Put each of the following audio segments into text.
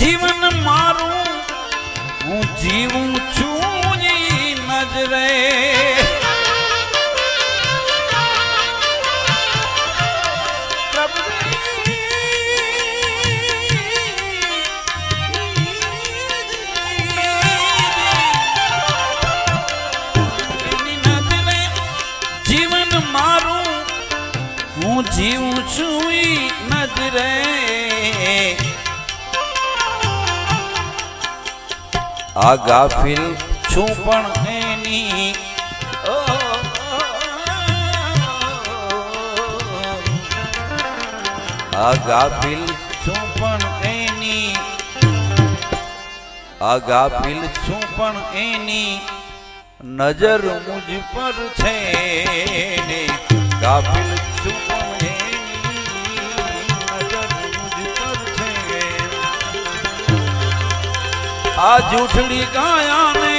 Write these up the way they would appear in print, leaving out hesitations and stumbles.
જીવન મારું હું જીવું છું ઈ નજરે હું જીવું છું ઈ નજરે આ ગાફિલ છું પણ એની આ ગાફિલ છું પણ એની આ ગાફિલ છું પણ એની નજર મુજ પર છે ને ગાફિલ છું આ જૂઠડી ગાયા ને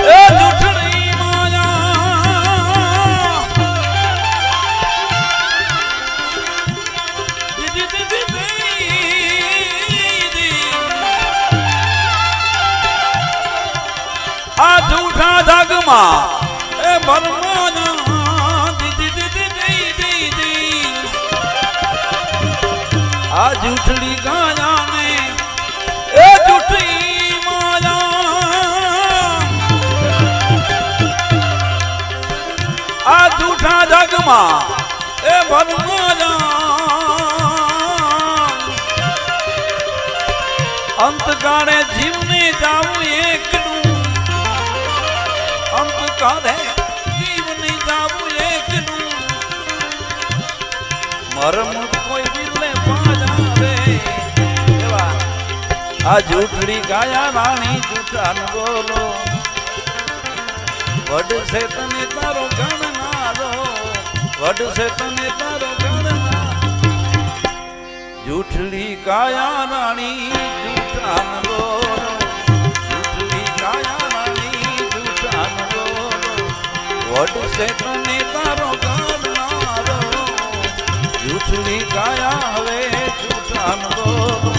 એ જૂઠડી માયા આ જૂઠા જગમાં એ બરમાના આ જૂઠડી ગાયા ને એ જૂઠી માયા આ જૂઠા જગમાં એ ભરમાયા અંતકાળે જીવને જાવું એકલું અંતકાળે જીવને જાવું એકલું મરમ કોઈ દિલે પાજાવે આ જૂઠડી ગાયા રાણી જૂઠાન બોલો વડશે તને તારો ગણનારો વડશે તને તારો ગણનારો જૂઠડી ગાયા રાણી જૂઠાન બોલો જૂઠડી ગાયા રાણી જૂઠાન બોલો વડશે તને તારો ગણનારો જૂઠડી ગાયા હવે જૂઠાન બોલો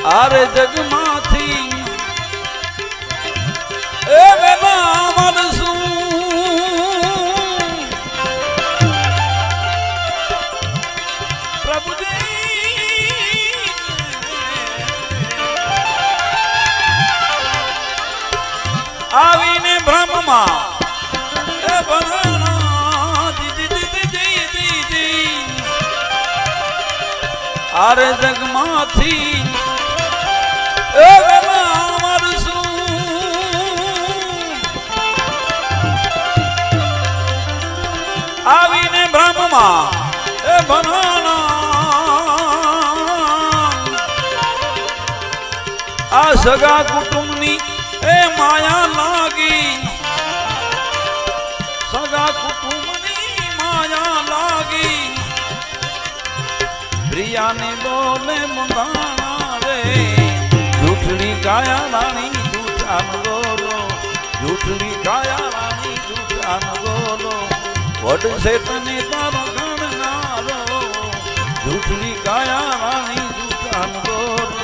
આરે જગમાંથી એ વેલા મનસું પ્રભુજી આવીને બ્રહ્મમાં એ બનાના દી આરે જગમાંથી આવીને બ્રહ્મમાં એ બનાના આ સગા કુટુંબની એ માયા લાગી સગા કુટુંબની માયા લાગી પ્રિયાને બોલે મંદાણા રે જૂઠડી ગાયા રાણી જૂઠાન બોલો જૂઠડી ગાયા રાણી જૂઠાન બોલો વડશે તને તારો ગણનારો જૂઠડી ગાયા રાણી જૂઠાન બોલો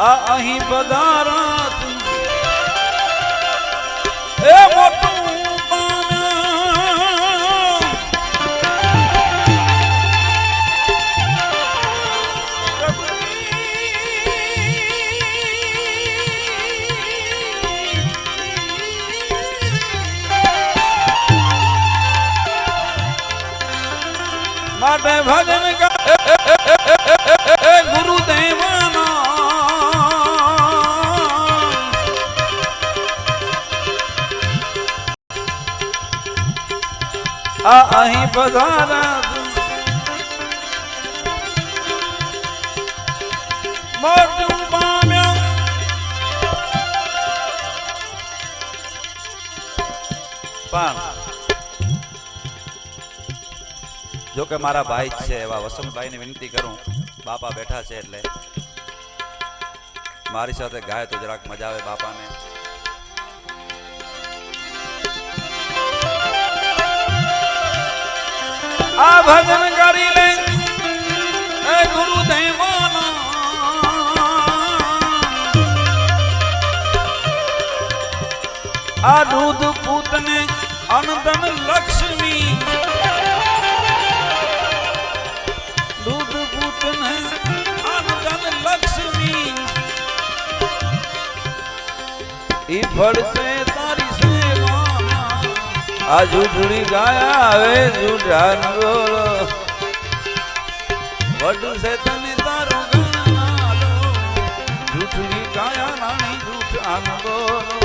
આ અહીં પધારા એ મોટું માટે ભજન ગુરુદેવના આ અહીં પધારા મોટું પામ્યા પણ જો કે મારા ભાઈ છે એવા વસંતભાઈ ને વિનંતી કરું, બાપા બેઠા છે એટલે મારી સાથે ગાય તો જરાક મજા આવે બાપાને. આ ભજન કરી લે એ ગુરુદેવના આ દૂધ પૂતને અનંતન લક્ષ્મી દૂધ પૂતને અનંતન લક્ષ્મી ઈ ફળતે તારી સેવામાં આ જૂઠડી ગાયા આવે જૂઠાન બોલો વડું છે તને તારો ગણાલો જૂઠડી ગાયા રાણી જૂઠાન બોલો.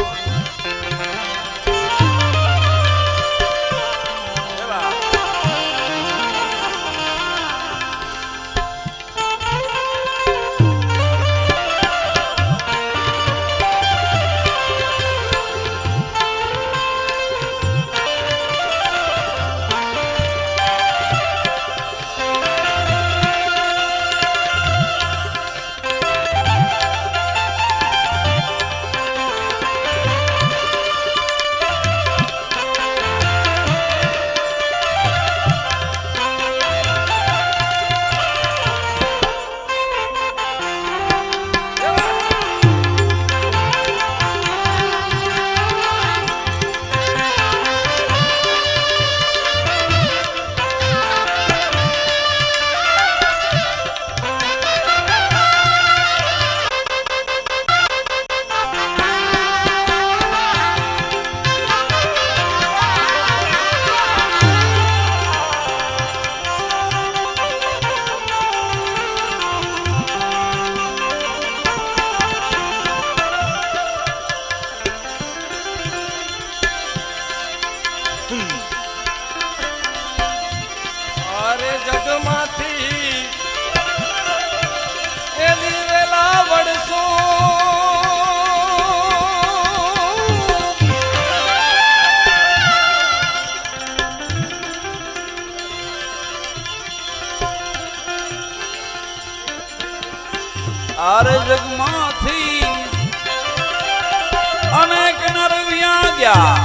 અરે જગમાંથી એ દિવેલા વડસો આરે જગમાંથી અનેક નર વ્યાગ્યા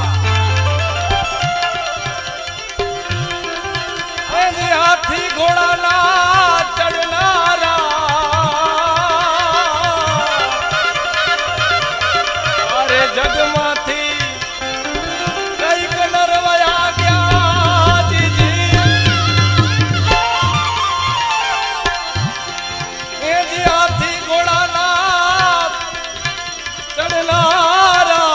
હાથી ઘોડાના ચડનારા અરે જગમાંથી કઈક નરવયા ગયા જીજી એ જે હાથી ઘોડાના ચડનારા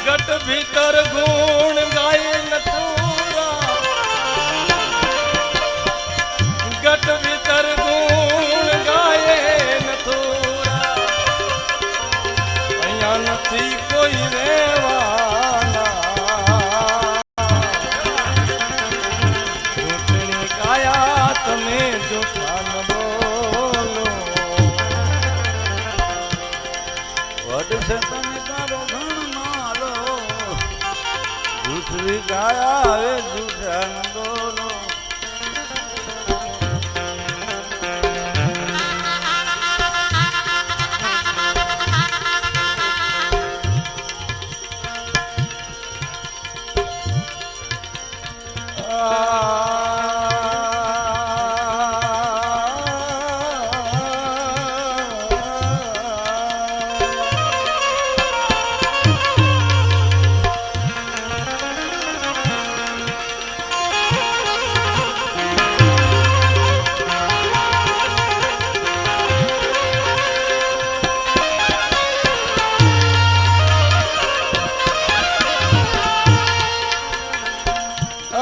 ગટ ભીતર ગુણ ગાય નથુરા ગટ ભીતર ગુણ ગાય નથુરા અહીંયા નથી કોઈ રહેવાના જૂઠણી કાયા તમે જૂઠા ન બોલો વડ છે તને તારો ગણનારો જૂઠડી ગાયા આવે જૂઠાન બોલો.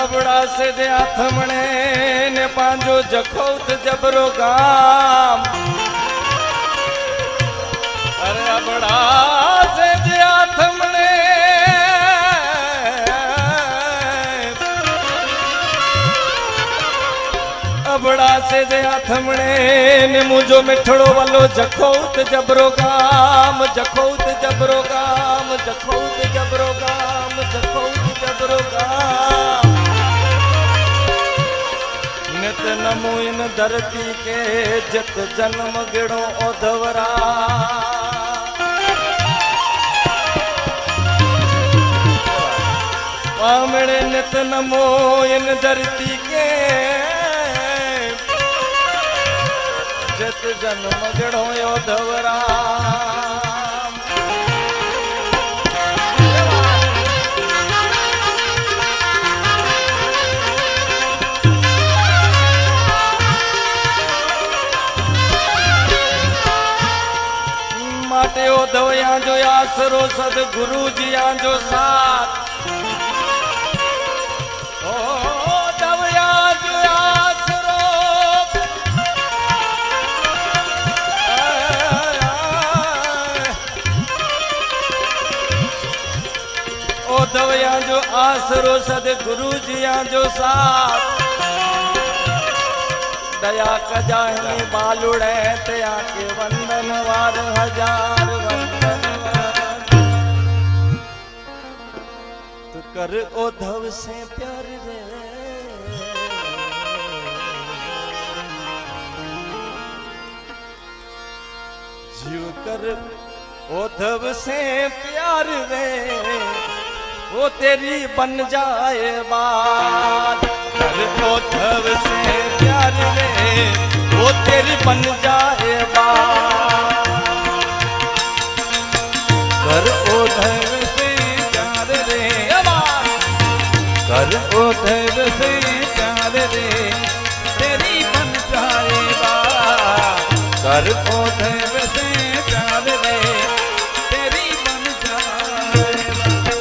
अबड़ा से दे आथमणे ने पांजो जखौत जबरो गाम अरे अबड़ा से दे आथमणे अबड़ा से दे आथमणे ने मुझो मिठड़ो वालो जखौत जबरो गाम जखौत जबरो गाम जखौत जबरो गाम जखौत जबरो गाम नित नमो इन धरती के जत जन्म गिड़ो ओधवरा पामड़े नित नमो इन धरती के जत जन्म गिड़ो ओधवरा माटे ओधवया जो आसरो सदगुरु जिया जो साथ ओधवया जो आसरो ओधवया जो आसरो सदगुरु जिया जो साथ दया कजाही बालुड़े तया के वंदन वार हजार वंदन वार तो कर ओधव से प्यार रे जीव कर ओधव से प्यार रे वो तेरी बन जाए बात कर ओधव से प्यार रे वो तेरी बन जाए बात कर ओधव से प्यार रे कर ओधव से प्यार रे तेरी बन जाए बात कर ओधव से प्यार रे तेरी बन जाए बात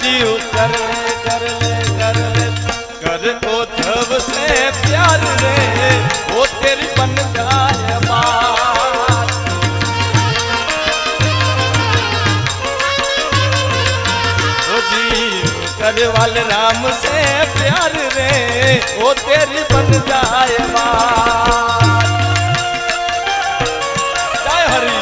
जीव कर ले कर ओधव से प्यार रे वो तेरी बन जाए बात ओ जीव कर वाले राम से प्यार रे वो तेरी बन जाए बात जय हरि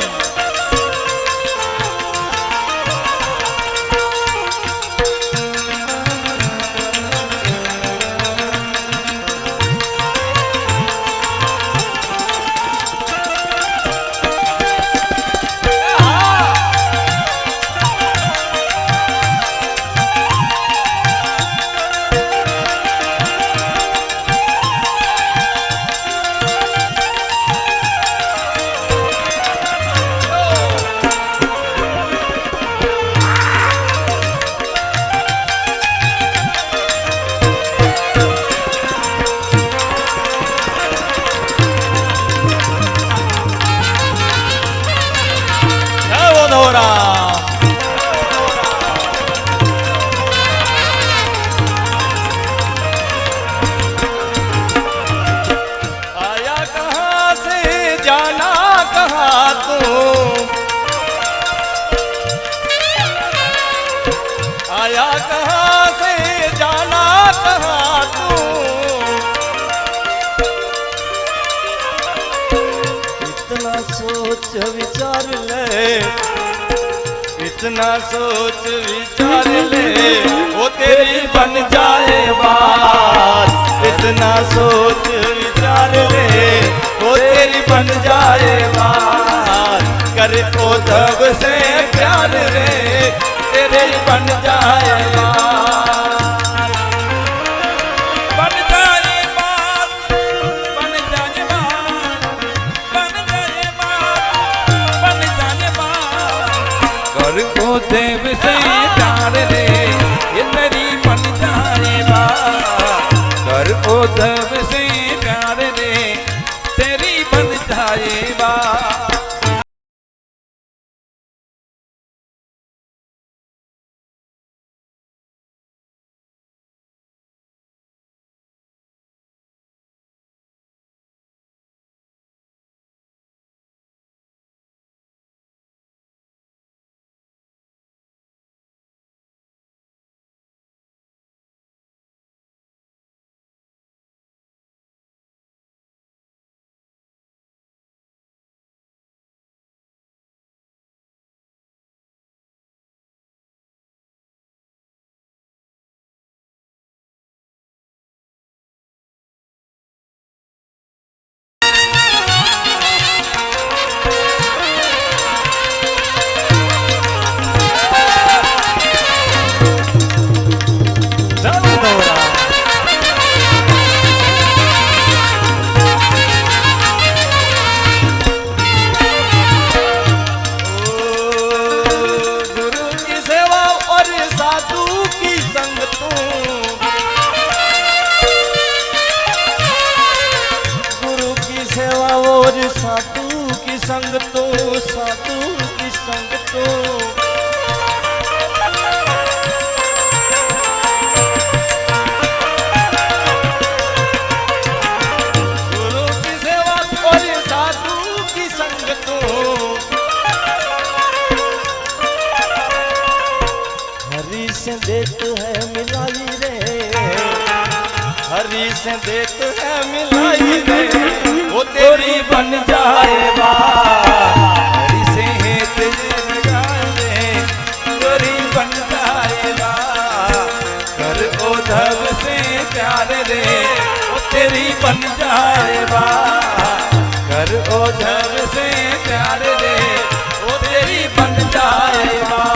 आया कहाँ से जाना कहाँ तू आया कहाँ से जाना कहाँ तू इतना सोच विचार ले इतना सोच विचार ले वो तेरी बन जाए बात उद्धव से प्यार रे तेरे बन जाए बात। बन जाए बात, बन जाए बात, बन जाए बात, बन जाए बात। कर उद्धव से प्यार रे ये तेरी बन जाए बात। कर उद्धव से प्यार रे तेरी बन जाए बात। साधु की संग तो साधु की संग तो गुरु की सेवा और साधु की संग तो हरि से देत है मिलाई रे हरि से देत है मिलाई रे वो तेरी बन जाए बात। हरि से हेत लगाए गोरी बन जाए बात। कर उद्धव से प्यार रे वो तेरी बन जाए बात। कर उद्धव से प्यार रे वो तेरी बन जाए बात।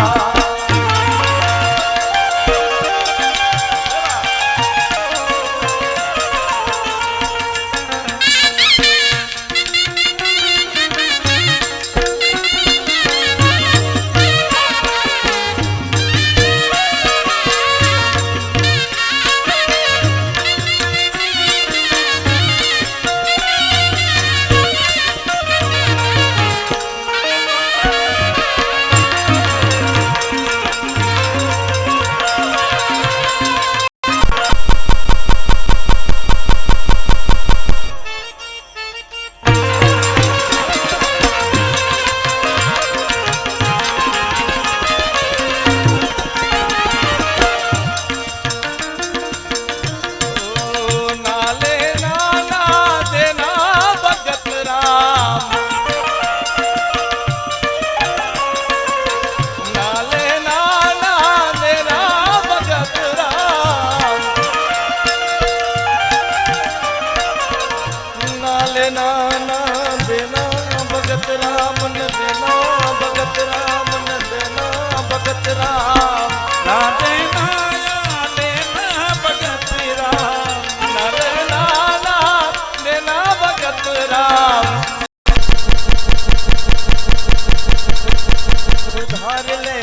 सुधार ले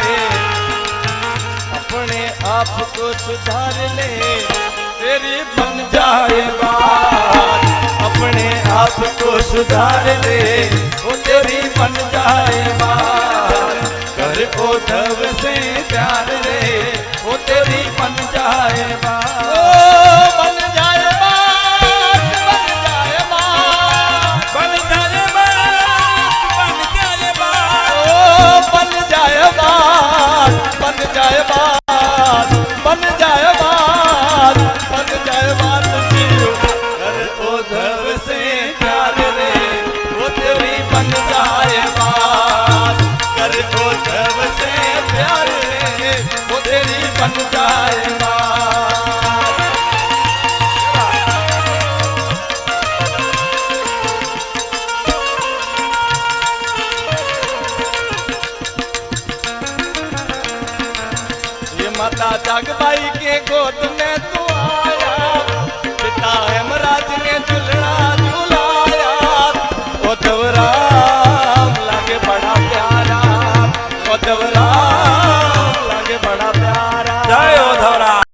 अपने आप को सुधार ले तेरी बन जाए बात। अपने आप को सुधार ले वो तेरी बन जाए बात। कर उद्धव से प्यार रे वो तेरी बन जाए बात। बन जाए बात बन जाए बात बन जाए बात बन जाए बात। बन जाए बात बन जाए बात बन जाए बात बन जाए बात जियो कर उद्धव से प्यार रे वो तेरी बन जाए बात। कर उद्धव से प्यार रे वो तेरी बन जाए बात। गोद में